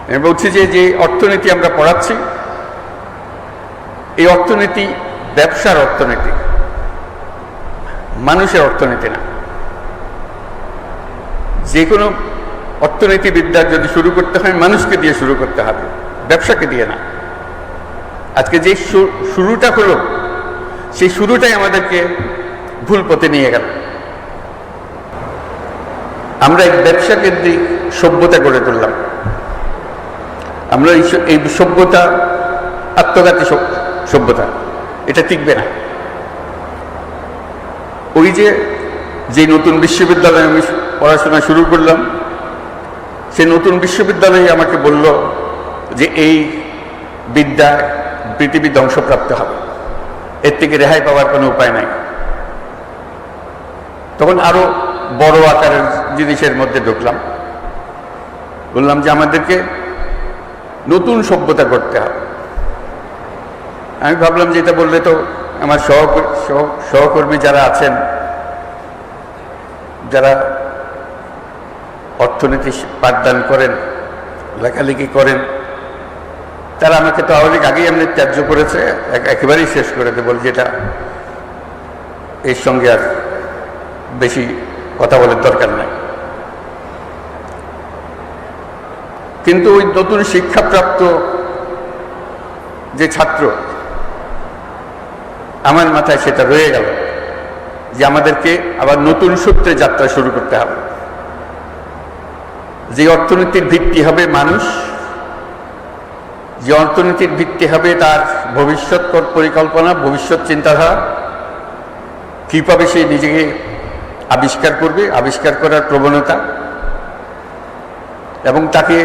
আমি বলছি যে যে অর্থনীতি আমরা পড়াচ্ছি এই অর্থনীতি ব্যবসার অর্থনীতি, মানুষের অর্থনীতি না। যে কোনো অর্থনীতিবিদ্যার যদি শুরু করতে হয় মানুষকে দিয়ে শুরু করতে হবে, ব্যবসাকে দিয়ে না। আজকে যে শুরুটা হলো সেই শুরুটাই আমাদেরকে ভুল পথে নিয়ে গেল। আমরা এক ব্যবসা কেন্দ্রিক সভ্যতা গড়ে তুললাম। আমরা এই সভ্যতা আত্মঘাতী সভ্যতা, এটা টিকবে না। ওই যে নতুন বিশ্ববিদ্যালয়ে আমি পড়াশোনা শুরু করলাম, সেই নতুন বিশ্ববিদ্যালয়ে আমাকে বলল যে এই বিদ্যা পৃথিবী ধ্বংসপ্রাপ্ত হবে, এর থেকে রেহাই পাওয়ার কোনো উপায় নাই। তখন আরো বড় আকারের জিনিসের মধ্যে ঢুকলাম, বললাম যে আমাদেরকে নতুন সভ্যতা করতে হবে। আমি ভাবলাম যে এটা বললে তো আমার সহকর্মী যারা আছেন, যারা অর্থনীতি পাঠদান করেন, লেখালেখি করেন, তারা আমাকে তো অনেক আগেই এমনি ত্যায্য করেছে, একেবারেই শেষ করে দেব, যেটা এর সঙ্গে আর বেশি কথা বলার দরকার নাই। কিন্তু ওই নতুন শিক্ষাপ্রাপ্ত যে ছাত্র, আমার মাথায় সেটা রয়ে গেল যে আমাদেরকে আবার নতুন সূত্রে যাত্রা শুরু করতে হবে। যে অর্থনীতির ভিত্তি হবে মানুষ, যে অর্থনীতির ভিত্তি হবে তার ভবিষ্যৎ পরিকল্পনা, ভবিষ্যৎ চিন্তাধারা, কিভাবে সে নিজেকে আবিষ্কার করবে, আবিষ্কার করার প্রবণতা, এবং তাকে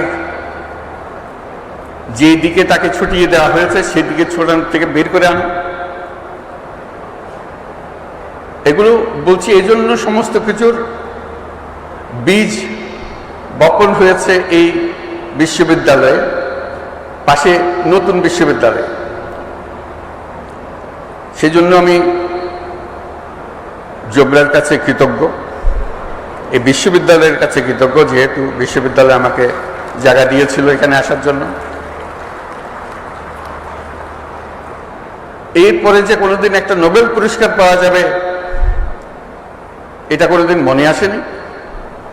যে দিকে তাকে ছুটিয়ে দেওয়া হয়েছে সেদিকে ছোটানোর থেকে বের করে আনা। এগুলো বলছি এই জন্য সমস্ত কিছুর বীজ বপন হয়েছে এই বিশ্ববিদ্যালয়ে, পাশে নতুন বিশ্ববিদ্যালয়। সেজন্য আমি জোবরার কাছে কৃতজ্ঞ, এই বিশ্ববিদ্যালয়ের কাছে কৃতজ্ঞ, যেহেতু বিশ্ববিদ্যালয় আমাকে জায়গা দিয়েছিল এখানে আসার জন্য। এরপরে যে কোনোদিন একটা নোবেল পুরস্কার পাওয়া যাবে এটা কোনোদিন মনে আসেনি,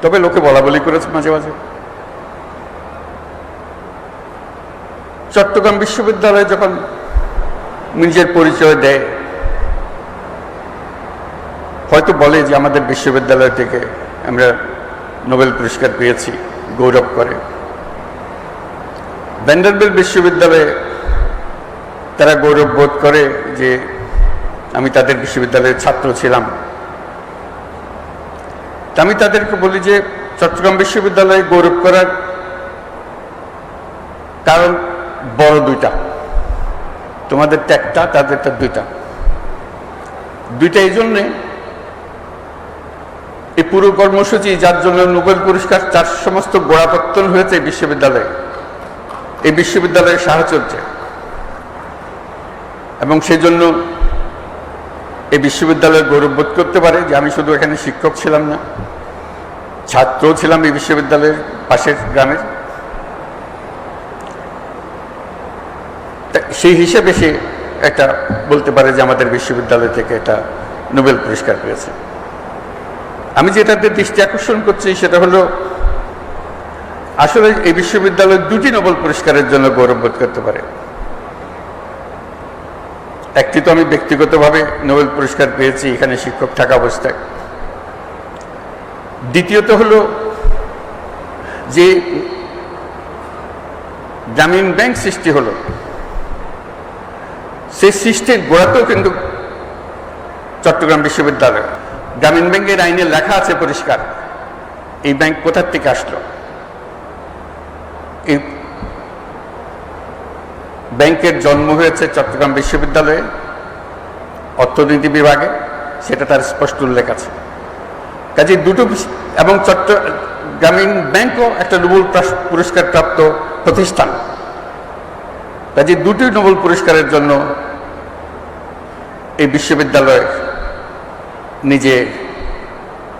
তবে লোকে বলা বলি করেছে মাঝে মাঝে। চট্টগ্রাম বিশ্ববিদ্যালয় যখন নিজের পরিচয় দেয়, হয়তো বলে যে আমাদের বিশ্ববিদ্যালয় থেকে আমরা নোবেল পুরস্কার পেয়েছি, গৌরব করে। ভ্যান্ডারবিল্ট বিশ্ববিদ্যালয়ে তারা গৌরব বোধ করে যে আমি তাদের বিশ্ববিদ্যালয়ের ছাত্র ছিলাম। আমি তাদেরকে বলি যে চট্টগ্রাম বিশ্ববিদ্যালয়ে গৌরব করার কারণ বড় দুইটা, তোমাদেরটা একটা, তাদেরটা দুইটা। এই জন্যে এই পুরো কর্মসূচি যার জন্য নোবেল পুরস্কার, তার সমস্ত গোড়াপত্তন হয়েছে এই বিশ্ববিদ্যালয়ে, এই বিশ্ববিদ্যালয়ের সাহচর্যে। এবং সেজন্য এই বিশ্ববিদ্যালয় গৌরববোধ করতে পারে যে আমি শুধু এখানে শিক্ষক ছিলাম না, ছাত্রও ছিলাম এই বিশ্ববিদ্যালয়ের পাশের গ্রামের। সেই হিসেবে সে একটা বলতে পারে যে আমাদের বিশ্ববিদ্যালয় থেকে একটা নোবেল পুরস্কার পেয়েছে। আমি যেটাতে দৃষ্টি আকর্ষণ করছি সেটা হলো আসলে এই বিশ্ববিদ্যালয় দুটি নোবেল পুরস্কারের জন্য গৌরববোধ করতে পারে। একটি তো আমি ব্যক্তিগতভাবে নোবেল পুরস্কার পেয়েছি এখানে শিক্ষক থাকা অবস্থায়। দ্বিতীয়ত হলো যে গ্রামীণ ব্যাংক সৃষ্টি হলো, সেই সৃষ্টির গোড়াতেও কিন্তু চট্টগ্রাম বিশ্ববিদ্যালয়। গ্রামীণ ব্যাংকের আইনে লেখা আছে পরিষ্কার এই ব্যাংক কোথার থেকে আসলো। এই ব্যাংকের জন্ম হয়েছে চট্টগ্রাম বিশ্ববিদ্যালয়ে অর্থনীতি বিভাগে, সেটা তার স্পষ্ট উল্লেখ আছে। কাজে দুটো, এবং গ্রামীণ ব্যাংকও একটা নোবেল পুরস্কার প্রাপ্ত প্রতিষ্ঠান। কাজে দুটি নোবেল পুরস্কারের জন্য এই বিশ্ববিদ্যালয়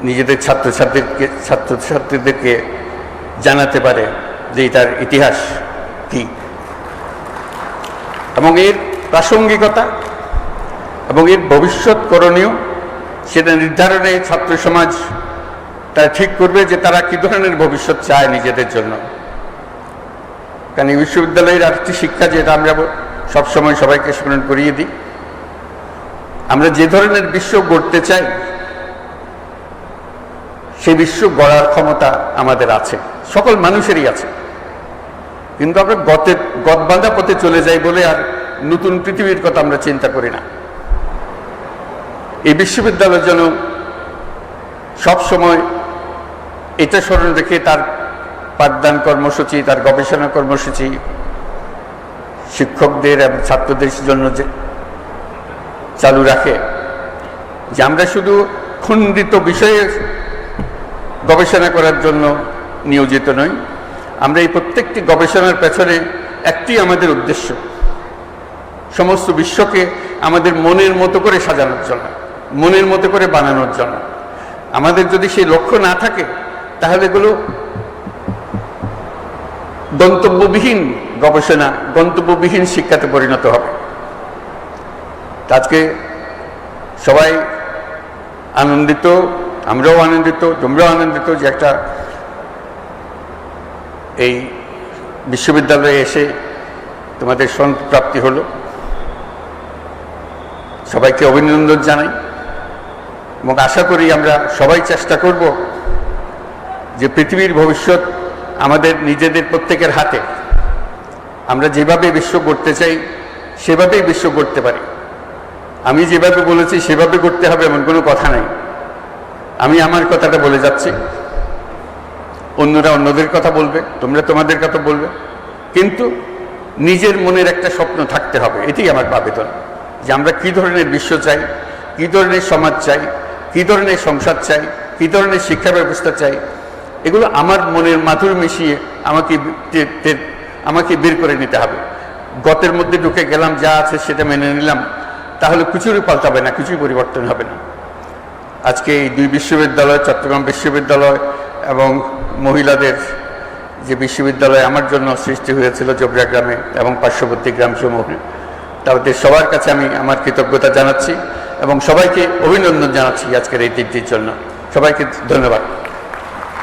নিজেদের ছাত্রছাত্রীদেরকে জানাতে পারে যে এটার ইতিহাস কী এবং এর প্রাসঙ্গিকতা এবং এর ভবিষ্যৎ করণীয় সেটা নির্ধারণে ছাত্র সমাজ তারা ঠিক করবে যে তারা কী ধরনের ভবিষ্যৎ চায় নিজেদের জন্য। কারণ এই বিশ্ববিদ্যালয়ের আরেকটি শিক্ষা, যেটা আমরা সবসময় সবাইকে স্মরণ করিয়ে দিই, আমরা যে ধরনের বিশ্ব গড়তে চাই সেই বিশ্ব গড়ার ক্ষমতা আমাদের আছে, সকল মানুষেরই আছে, কিন্তু আমরা গতবাঁধা পথে চলে যাই বলে আর নতুন পৃথিবীর কথা আমরা চিন্তা করি না। এই বিশ্ববিদ্যালয়ের জন্য সবসময় এটা স্মরণ রেখে তার পাঠদান কর্মসূচি, তার গবেষণা কর্মসূচি শিক্ষকদের এবং ছাত্রদের জন্য যে চালু রাখে যে আমরা শুধু খণ্ডিত বিষয়ে গবেষণা করার জন্য নিয়োজিত নই, আমরা এই প্রত্যেকটি গবেষণার পেছনে একটি আমাদের উদ্দেশ্য, সমস্ত বিশ্বকে আমাদের মনের মতো করে সাজানোর জন্য, মনের মতো করে বানানোর জন্য। আমাদের যদি সেই লক্ষ্য না থাকে তাহলে এগুলো গন্তব্যবিহীন গবেষণা, গন্তব্যবিহীন শিক্ষাতে পরিণত হবে। আজকে সবাই আনন্দিত, আমরাও আনন্দিত, তোমরাও আনন্দিত যে একটা এই বিশ্ববিদ্যালয়ে এসে তোমাদের প্রাপ্তি হলো। সবাইকে অভিনন্দন জানাই এবং আশা করি আমরা সবাই চেষ্টা করব যে পৃথিবীর ভবিষ্যৎ আমাদের নিজেদের প্রত্যেকের হাতে। আমরা যেভাবে বিশ্ব গড়তে চাই সেভাবেই বিশ্ব গড়তে পারি। আমি যেভাবে বলেছি সেভাবে গড়তে হবে এমন কোনো কথা নাই। আমি আমার কথাটা বলে যাচ্ছি, অন্যরা অন্যদের কথা বলবে, তোমরা তোমাদের কথা বলবে, কিন্তু নিজের মনের একটা স্বপ্ন থাকতে হবে। এটাই আমার আবেদন, যে আমরা কী ধরনের বিশ্ব চাই, কী ধরনের সমাজ চাই, কী ধরনের সংসার চাই, কী ধরনের শিক্ষা ব্যবস্থা চাই, এগুলো আমার মনের মাধুর মিশিয়ে আমাকে বের করে নিতে হবে। গতের মধ্যে ঢুকে গেলাম, যা আছে সেটা মেনে নিলাম, তাহলে কিছুই পাল্টাবে না, কিছুই পরিবর্তন হবে না। আজকে এই দুই বিশ্ববিদ্যালয়, চট্টগ্রাম বিশ্ববিদ্যালয় এবং মহিলাদের যে বিশ্ববিদ্যালয় আমার জন্য সৃষ্টি হয়েছিল জোবরা গ্রামে এবং পার্শ্ববর্তী গ্রামসমূহ, তাদের সবার কাছে আমি আমার কৃতজ্ঞতা জানাচ্ছি এবং সবাইকে অভিনন্দন জানাচ্ছি আজকের এই দিনটির জন্য। সবাইকে ধন্যবাদ।